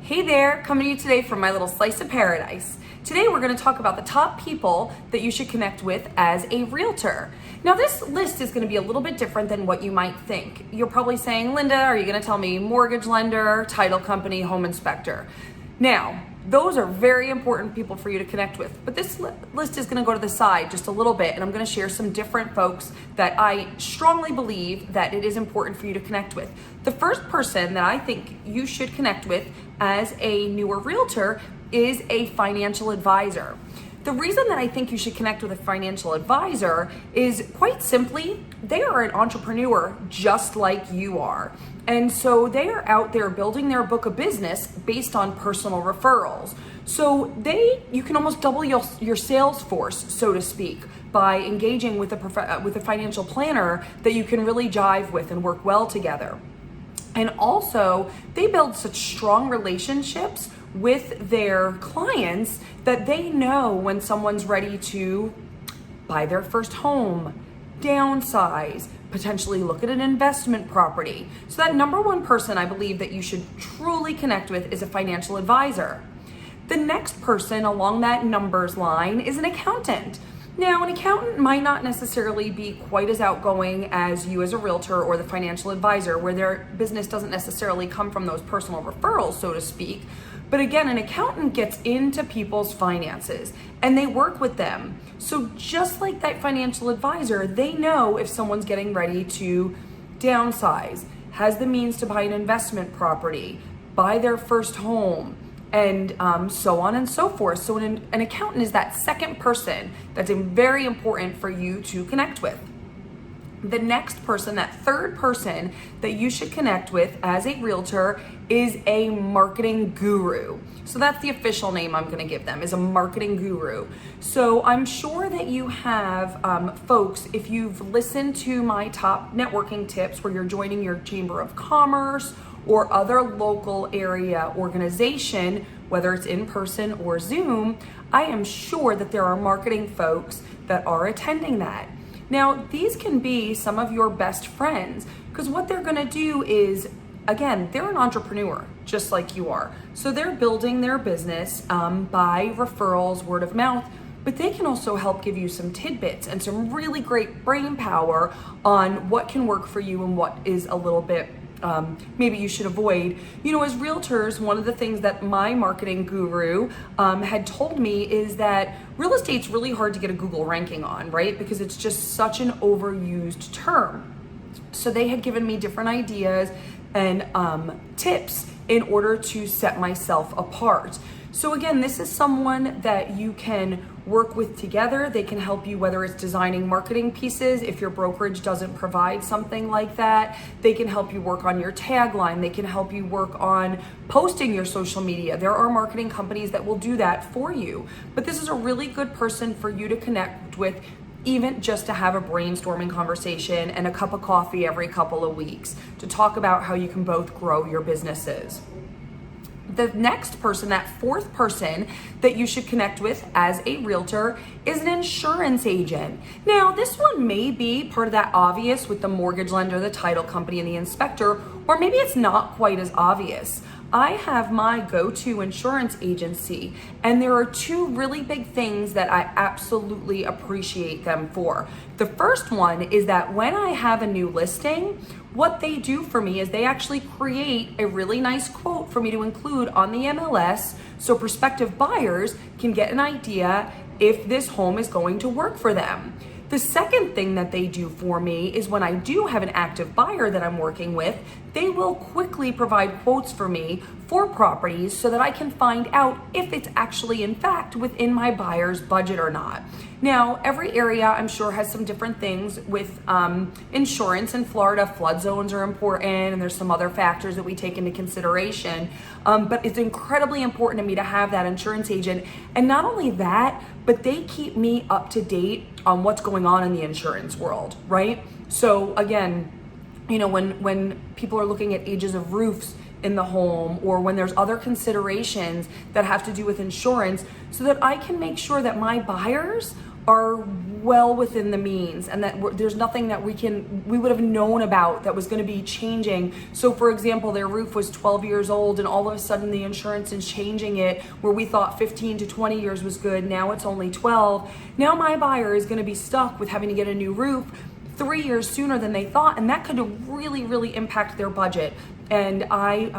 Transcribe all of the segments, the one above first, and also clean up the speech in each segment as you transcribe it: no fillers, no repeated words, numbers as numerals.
Hey there, coming to you today from my little slice of paradise. Today we're going to talk about the top people that you should connect with as a realtor. Now this list is going to be a little bit different than what you might think. You're probably saying, Linda, are you going to tell me mortgage lender, title company, home inspector? Now, those are very important people for you to connect with, but this list is going to go to the side just a little bit, and I'm going to share some different folks that I strongly believe that it is important for you to connect with. The first person that I think you should connect with as a newer realtor is a financial advisor. The reason that I think you should connect with a financial advisor is quite simply, they are an entrepreneur just like you are. And so they are out there building their book of business based on personal referrals. So you can almost double your sales force, so to speak, by engaging with a financial planner that you can really jive with and work well together. And also, they build such strong relationships with their clients that they know when someone's ready to buy their first home, downsize, potentially look at an investment property. So that number one person I believe that you should truly connect with is a financial advisor. The next person along that numbers line is an accountant. Now, an accountant might not necessarily be quite as outgoing as you as a realtor or the financial advisor, where their business doesn't necessarily come from those personal referrals, so to speak. But again, an accountant gets into people's finances and they work with them. So just like that financial advisor, they know if someone's getting ready to downsize, has the means to buy an investment property, buy their first home, and so on and so forth. So an accountant is that second person that's very important for you to connect with. The next person, that third person that you should connect with as a realtor is a marketing guru. So that's the official name I'm going to give them, is a marketing guru. So I'm sure that you have folks, if you've listened to my top networking tips where you're joining your Chamber of Commerce or other local area organization, whether it's in person or Zoom, I am sure that there are marketing folks that are attending that. Now, these can be some of your best friends, because what they're gonna do is, again, they're an entrepreneur just like you are. So they're building their business by referrals, word of mouth, but they can also help give you some tidbits and some really great brain power on what can work for you and what is a little bit maybe you should avoid. You know, as realtors, one of the things that my marketing guru had told me is that real estate's really hard to get a Google ranking on, right? Because it's just such an overused term. So they had given me different ideas and tips in order to set myself apart. So again, this is someone that you can work with together. They can help you, whether it's designing marketing pieces, if your brokerage doesn't provide something like that. They can help you work on your tagline. They can help you work on posting your social media. There are marketing companies that will do that for you. But this is a really good person for you to connect with, even just to have a brainstorming conversation and a cup of coffee every couple of weeks to talk about how you can both grow your businesses. The next person, that fourth person that you should connect with as a realtor, is an insurance agent. Now, this one may be part of that obvious with the mortgage lender, the title company, and the inspector, or maybe it's not quite as obvious. I have my go-to insurance agency, and there are two really big things that I absolutely appreciate them for. The first one is that when I have a new listing, what they do for me is they actually create a really nice quote for me to include on the MLS so prospective buyers can get an idea if this home is going to work for them. The second thing that they do for me is when I do have an active buyer that I'm working with, they will quickly provide quotes for me for properties so that I can find out if it's actually in fact within my buyer's budget or not. Now, every area I'm sure has some different things with insurance. In Florida, flood zones are important, and there's some other factors that we take into consideration. But it's incredibly important to me to have that insurance agent. And not only that, but they keep me up to date on what's going on in the insurance world, right? So again, you know, when people are looking at ages of roofs in the home, or when there's other considerations that have to do with insurance, so that I can make sure that my buyers are well within the means, and that there's nothing that we would have known about that was going to be changing. So for example, their roof was 12 years old and all of a sudden the insurance is changing it, where we thought 15 to 20 years was good, now it's only 12. Now my buyer is going to be stuck with having to get a new roof 3 years sooner than they thought, and that could really impact their budget. And I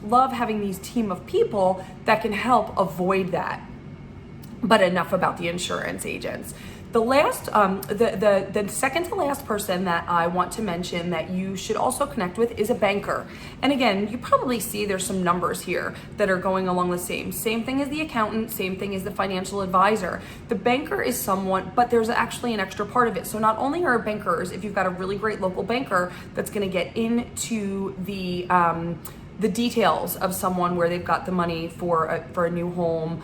love having these team of people that can help avoid that. But enough about the insurance agents. The last, the second to last person that I want to mention that you should also connect with is a banker. And again, you probably see there's some numbers here that are going along the same thing as the accountant, same thing as the financial advisor. The banker is someone, but there's actually an extra part of it. So not only are bankers, if you've got a really great local banker that's going to get into the details of someone where they've got the money for a new home,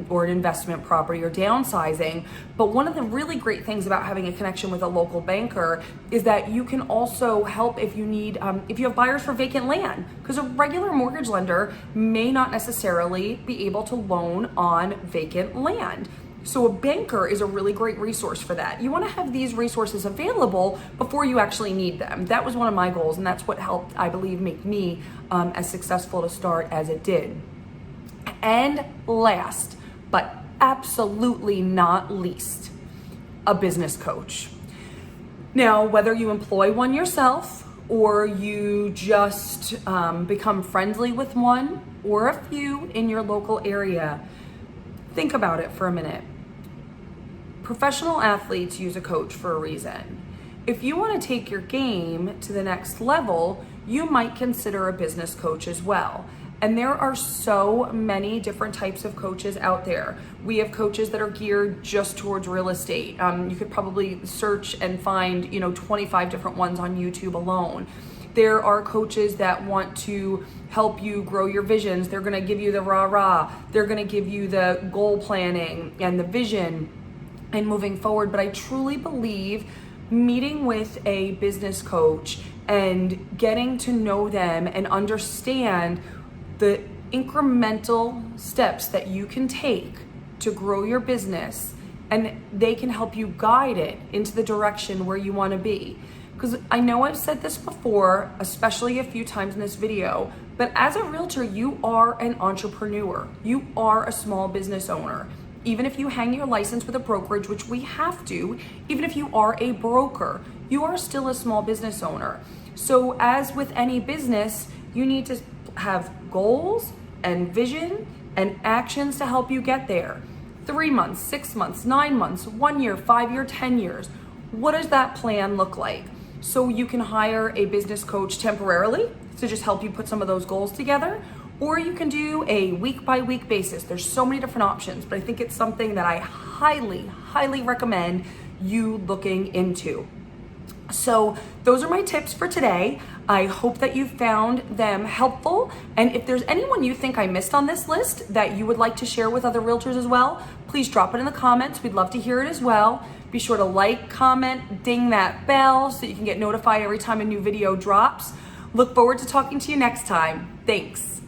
or an investment property or downsizing. But one of the really great things about having a connection with a local banker is that you can also help if you need, if you have buyers for vacant land, because a regular mortgage lender may not necessarily be able to loan on vacant land. So a banker is a really great resource for that. You want to have these resources available before you actually need them. That was one of my goals, and that's what helped, I believe, make me as successful to start as it did. And last, but absolutely not least, a business coach. Now, whether you employ one yourself or you just become friendly with one or a few in your local area, think about it for a minute. Professional athletes use a coach for a reason. If you want to take your game to the next level, you might consider a business coach as well. And there are so many different types of coaches out there. We have coaches that are geared just towards real estate. You could probably search and find, 25 different ones on YouTube alone. There are coaches that want to help you grow your visions. They're gonna give you the rah-rah. They're gonna give you the goal planning and the vision and moving forward. But I truly believe meeting with a business coach and getting to know them and understand the incremental steps that you can take to grow your business, and they can help you guide it into the direction where you want to be. Because I know I've said this before, especially a few times in this video, but as a realtor, you are an entrepreneur. You are a small business owner. Even if you hang your license with a brokerage, which we have to, even if you are a broker, you are still a small business owner. So as with any business, you need to have goals and vision and actions to help you get there. 3 months, 6 months, 9 months, 1 year, 5 year, 10 years. What does that plan look like? So you can hire a business coach temporarily to just help you put some of those goals together, or you can do a week by week basis. There's so many different options, but I think it's something that I highly recommend you looking into. So those are my tips for today. I hope that you found them helpful. And if there's anyone you think I missed on this list that you would like to share with other realtors as well, please drop it in the comments. We'd love to hear it as well. Be sure to like, comment, ding that bell so that you can get notified every time a new video drops. Look forward to talking to you next time. Thanks.